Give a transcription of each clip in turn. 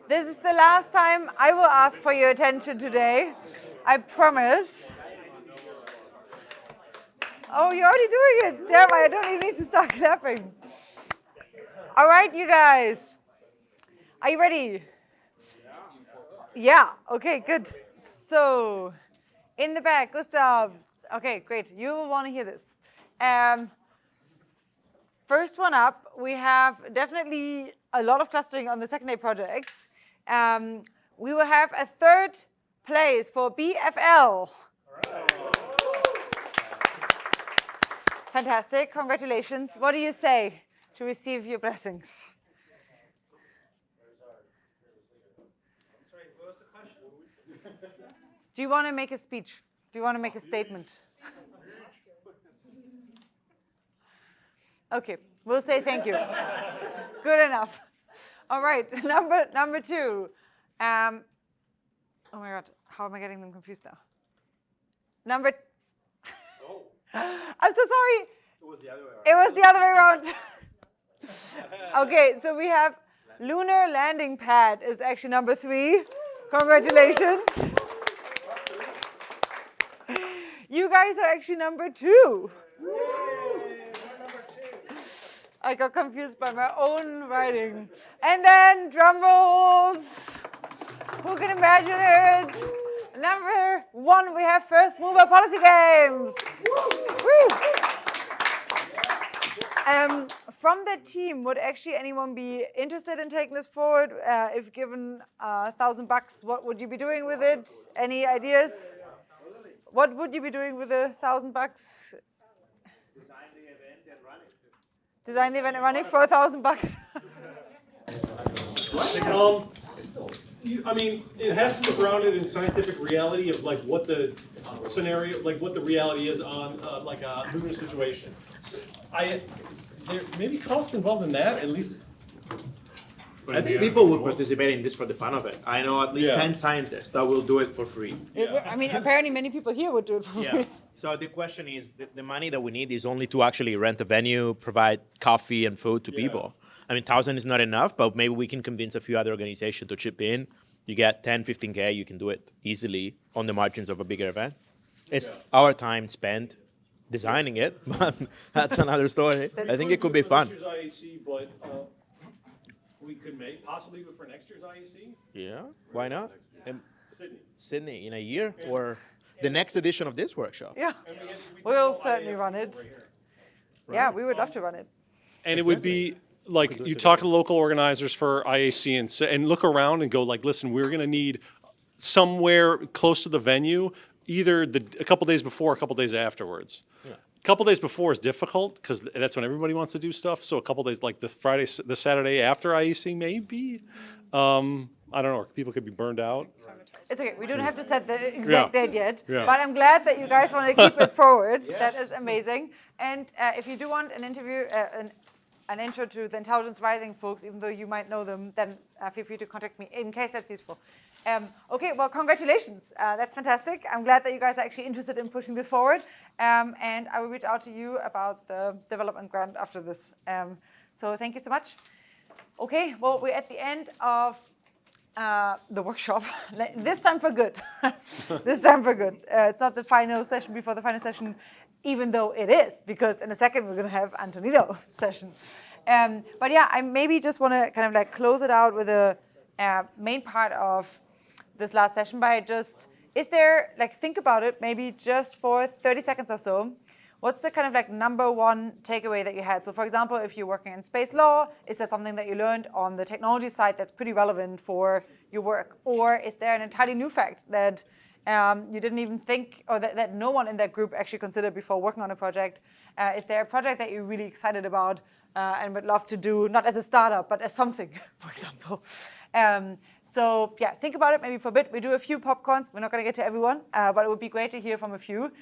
This is the last time I will ask for your attention today. I promise. Oh, you're already doing it. Damn, I don't even need to start clapping. All right, you guys. Are you ready? Yeah. Okay, good. So, in the back, Gustav. Okay, great. You will want to hear this. First one up, we have definitely a lot of clustering on the secondary projects. We will have a third place for BFL. Fantastic, congratulations. What do you say to receive your blessings? Do you want to make a speech? Do you want to make a statement? Okay, we'll say thank you. Good enough. All right, number two. Oh my God, how am I getting them confused now? I'm so sorry. It was the other way around. It was the other way around. Okay, so we have lunar landing pad is actually number 3. Congratulations. You guys are actually number 2. I got confused by my own writing. And then drum rolls. Who can imagine it? Number 1, we have first mover policy games. Woo. From the team, would actually anyone be interested in taking this forward? If given $1,000, what would you be doing with it? Any ideas? What would you be doing with the $1,000? Design the event and run it. Design the event and run it for $1,000. I mean, it has to be grounded in scientific reality of like what the scenario, like what the reality is on like a lunar situation. So there may be cost involved in that, at least. I think people will participate in this for the fun of it. I know at least 10 scientists that will do it for free. I mean, apparently many people here would do it for free. So the question is, the money that we need is only to actually rent a venue, provide coffee and food to people. I mean, 1,000 is not enough, but maybe we can convince a few other organizations to chip in. You get 10, 15K, you can do it easily on the margins of a bigger event. It's our time spent designing it, but that's another story. I think it could be fun. This year's IAC, but we could possibly do it for next year's IAC. Yeah, why not? Sydney. In a year or the next edition of this workshop. Yeah, we'll certainly run it. Yeah, we would love to run it. And it would be like you talk to the local organizers for IAC and look around and go like, listen, we're going to need somewhere close to the venue, either a couple days before, a couple days afterwards. A couple days before is difficult because that's when everybody wants to do stuff. So a couple days, like the Saturday after IAC, maybe. I don't know. People could be burned out. It's okay. We don't have to set the exact date yet. Yeah. But I'm glad that you guys want to keep it forward. That is amazing. And if you do want an interview, an intro to the Intelligence Rising folks, even though you might know them, then feel free to contact me in case that's useful. Okay, well, congratulations. That's fantastic. I'm glad that you guys are actually interested in pushing this forward. And I will reach out to you about the development grant after this. So thank you so much. Okay, well, we're at the end of the workshop. This time for good. This time for good. It's not the final session before the final session, even though it is, because in a second we're going to have Antonino's session. But yeah, I maybe just want to kind of like close it out with a main part of this last session by just, is there, like, think about it, maybe just for 30 seconds or so. What's the kind of like number 1 takeaway that you had? So for example, if you're working in space law, is there something that you learned on the technology side that's pretty relevant for your work? Or is there an entirely new fact that you didn't even think, or that no one in that group actually considered before working on a project? Is there a project that you're really excited about and would love to do, not as a startup, but as something, for example? So yeah, think about it maybe for a bit. We do a few popcorns. We're not going to get to everyone, but it would be great to hear from a few.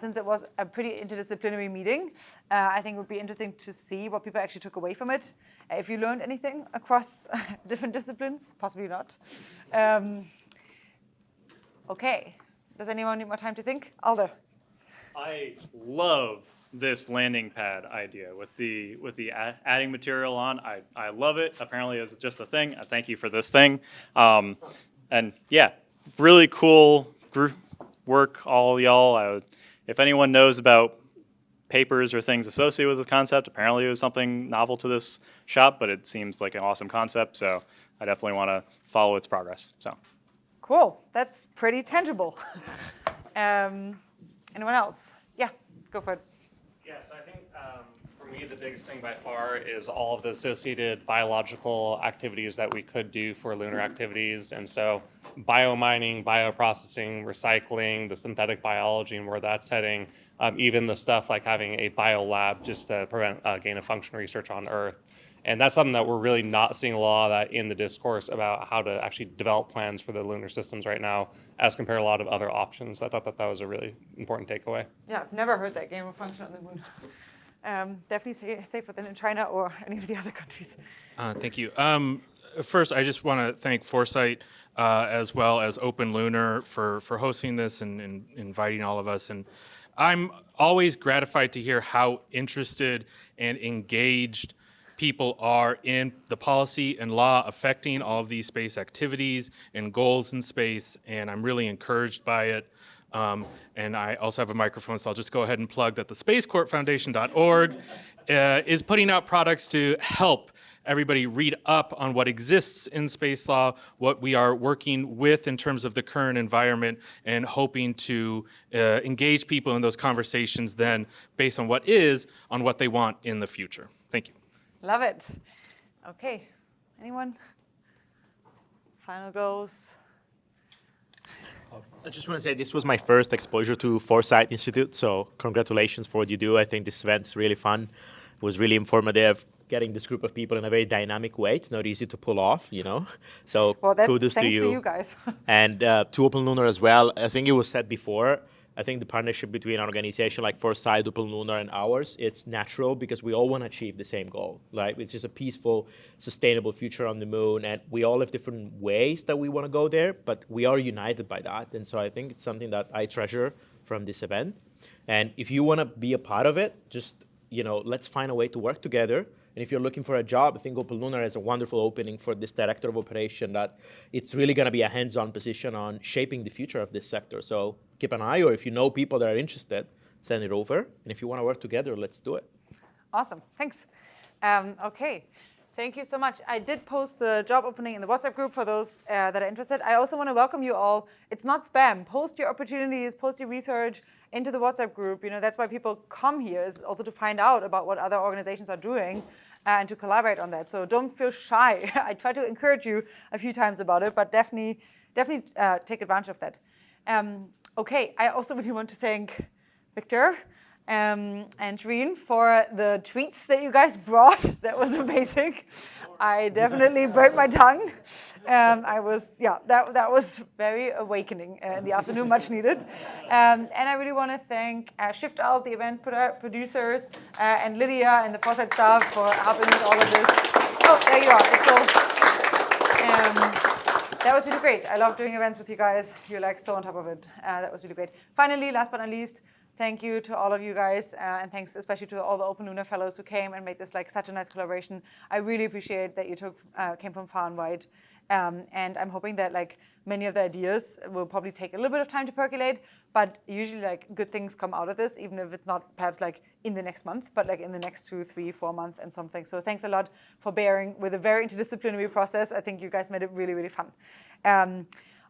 Since it was a pretty interdisciplinary meeting, I think it would be interesting to see what people actually took away from it. If you learned anything across different disciplines, possibly not. Okay, does anyone need more time to think? Alder. I love this landing pad idea with the adding material on. I love it. Apparently, it's just a thing. I thank you for this thing. And yeah, really cool group work, all y'all. If anyone knows about papers or things associated with this concept, apparently it was something novel to this shop, but it seems like an awesome concept. So I definitely want to follow its progress. So. Cool. That's pretty tangible. Anyone else? Yeah, go for it. Yeah, so I think for me the biggest thing by far is all of the associated biological activities that we could do for lunar activities. And so biomining, bioprocessing, recycling, the synthetic biology and where that's heading, even the stuff like having a biolab just to prevent gain of function research on Earth. And that's something that we're really not seeing a lot of that in the discourse about how to actually develop plans for the lunar systems right now as compared to a lot of other options. I thought that was a really important takeaway. Yeah, I've never heard that game of function on the moon. Definitely safer than in China or any of the other countries. Thank you. First, I just want to thank Foresight as well as Open Lunar for hosting this and inviting all of us. And I'm always gratified to hear how interested and engaged people are in the policy and law affecting all of these space activities and goals in space, and I'm really encouraged by it. And I also have a microphone, so I'll just go ahead and plug that the spacecourtfoundation.org is putting out products to help everybody read up on what exists in space law, what we are working with in terms of the current environment, and hoping to engage people in those conversations then based on what is, on what they want in the future. Thank you. Love it. Okay, anyone? Final goals? I just want to say this was my first exposure to Foresight Institute, so congratulations for what you do. I think this event's really fun. It was really informative, getting this group of people in a very dynamic way. It's not easy to pull off, you know. So Well, that's kudos thanks to to you guys. And to Open Lunar as well. I think it was said before, I think the partnership between an organization like Foresight, Open Lunar, and ours, it's natural because we all want to achieve the same goal, right? Which is a peaceful, sustainable future on the moon. And we all have different ways that we want to go there, but we are united by that. And so I think it's something that I treasure from this event. And if you want to be a part of it, just, you know, let's find a way to work together. And if you're looking for a job, I think Open Lunar is a wonderful opening for this director of operation that it's really going to be a hands-on position on shaping the future of this sector. So keep an eye, or if you know people that are interested, send it over. And if you want to work together, let's do it. Awesome, thanks. Okay, thank you so much. I did post the job opening in the WhatsApp group for those that are interested. I also want to welcome you all. It's not spam. Post your opportunities, post your research into the WhatsApp group. You know, that's why people come here, is also to find out about what other organizations are doing and to collaborate on that. So don't feel shy. I try to encourage you a few times about it, but definitely take advantage of that. Okay, I also really want to thank Victor and Shereen for the tweets that you guys brought. That was amazing. I definitely burnt my tongue. That was very awakening in the afternoon, much needed. And I really want to thank Shift Out, the event producers, and Lydia and the Foresight staff for helping with all of this. Oh, there you are. That was really great. I love doing events with you guys. You're like so on top of it. That was really great. Finally, last but not least, thank you to all of you guys, and thanks especially to all the Open Lunar fellows who came and made this like such a nice collaboration. I really appreciate that you came from far and wide, and I'm hoping that like many of the ideas will probably take a little bit of time to percolate, but usually like good things come out of this, even if it's not perhaps like in the next month, but like in the next 2, 3, 4 months and something. So thanks a lot for bearing with a very interdisciplinary process. I think you guys made it really, really fun.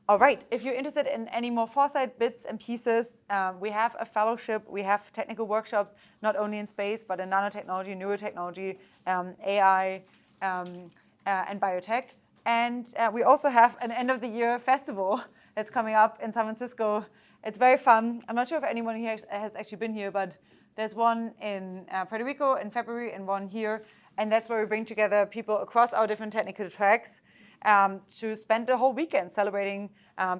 All right, if you're interested in any more Foresight bits and pieces, we have a fellowship, we have technical workshops, not only in space, but in nanotechnology, neurotechnology, AI, and biotech. And we also have an end of the year festival that's coming up in San Francisco. It's very fun. I'm not sure if anyone here has actually been here, but there's one in Puerto Rico in February and one here. And that's where we bring together people across our different technical tracks to spend the whole weekend celebrating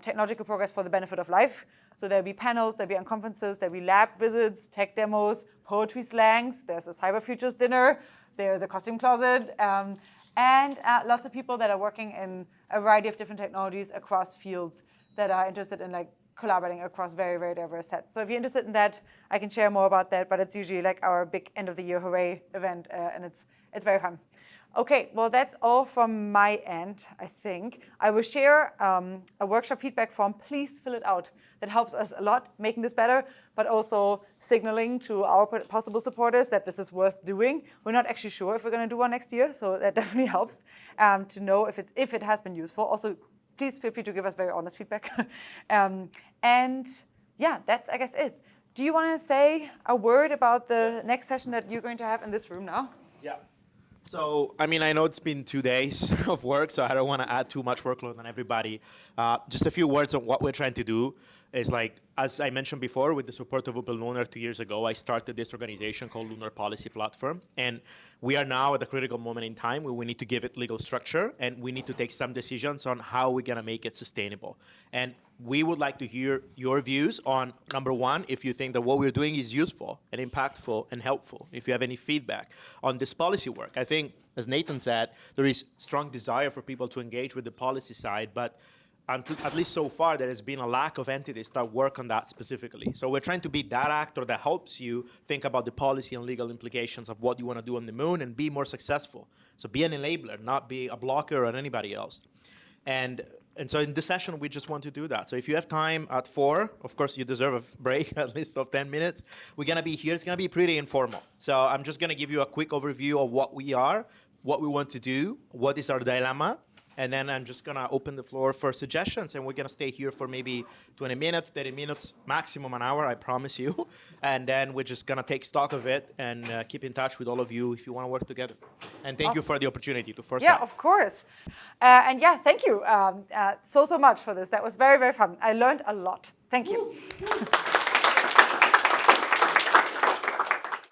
technological progress for the benefit of life. So there'll be panels, there'll be conferences, there'll be lab visits, tech demos, poetry slangs, there's a cyber futures dinner, there's a costume closet, and lots of people that are working in a variety of different technologies across fields that are interested in like collaborating across very, very diverse sets. So if you're interested in that, I can share more about that, but it's usually like our big end of the year hooray event, and it's very fun. Okay, well, that's all from my end, I think. I will share a workshop feedback form. Please fill it out. That helps us a lot, making this better, but also signaling to our possible supporters that this is worth doing. We're not actually sure if we're going to do one next year, so that definitely helps to know if it has been useful. Also, please feel free to give us very honest feedback. And yeah, that's, I guess, it. Do you want to say a word about the next session that you're going to have in this room now? Yeah. So, I mean, I know it's been 2 days of work, so I don't want to add too much workload on everybody. Just a few words on what we're trying to do is, like, as I mentioned before, with the support of Open Lunar 2 years ago, I started this organization called Lunar Policy Platform. And we are now at a critical moment in time where we need to give it legal structure, and we need to take some decisions on how we're going to make it sustainable. And we would like to hear your views on, number one, if you think that what we're doing is useful and impactful and helpful, if you have any feedback on this policy work. I think, as Nathan said, there is strong desire for people to engage with the policy side, but at least so far, there has been a lack of entities that work on that specifically. So we're trying to be that actor that helps you think about the policy and legal implications of what you want to do on the moon and be more successful. So be an enabler, not be a blocker or anybody else. And so in this session, we just want to do that. So if you have time at 4, of course, you deserve a break, at least of 10 minutes. We're going to be here. It's going to be pretty informal. So I'm just going to give you a quick overview of what we are, what we want to do, what is our dilemma. And then I'm just going to open the floor for suggestions. And we're going to stay here for maybe 20 minutes, 30 minutes, maximum an hour, I promise you. And then we're just going to take stock of it and keep in touch with all of you if you want to work together. And thank you for the opportunity to Foresight. Yeah, of course. And yeah, thank you so much for this. That was very, very fun. I learned a lot. Thank you.